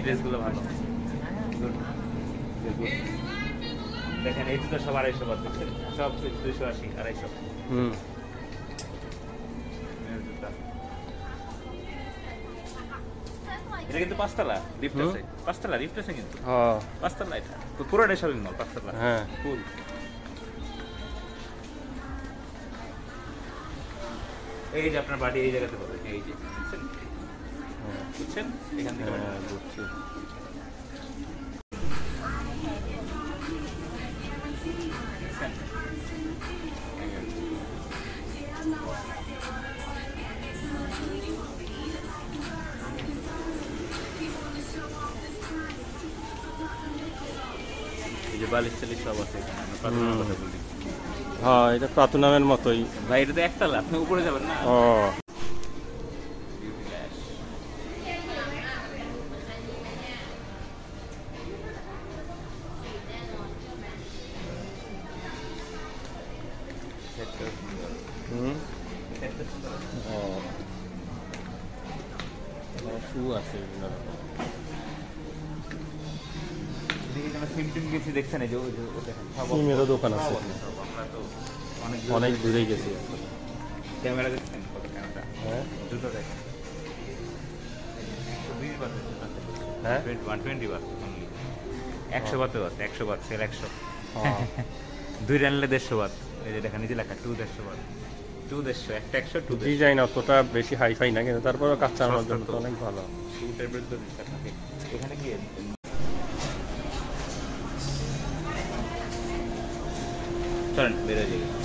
এই ড্রেসগুলো ভালো। দেখেন এই তো সব 250 বাদ দেখছেন, সব 280 250। এটা কিন্তু 5 তলা লিফট আছে, 5 তলা লিফট আছে কিন্তু। 5 তলা এটা তো পুরোটাই শপিং মল 5 তলা। হ্যাঁ ফুল। এই যে আপনার বাড়ি এই জায়গাতে পাবেন, এই যে বুঝছেন, বুঝছেন এখান থেকে বুঝছি। বালিশ টালিশ সব আছে এখানে। হ্যাঁ এটা প্লাটিনামের মতোই ভাই, এটা তো একতলা, আপনি উপরে যাবেন না। ও শু আছে দেখছেন, এই যে সিমেরও দোকান আছে, অনেক দূরে গেছি। ক্যামেরা দেখছেন কত ক্যামেরা, হ্যাঁ জুতো দেখেন 120 বাট, হ্যাঁ 120 বাট, 100 বাতেও আছে, 100 বাট সেল 100, 2 আনলে 150 বাট। এই যে দেখেন এই যে লেখা 250 বাট, 250 একটা 100 2 ডিজাইন অতটা বেশি হাইফাই না, কিন্তু তারপরেও কাঁচা আমার জন্য অনেক ভালো। শুটের বিরুদ্ধে এখানে কি চলেন বেরোয় যাবে।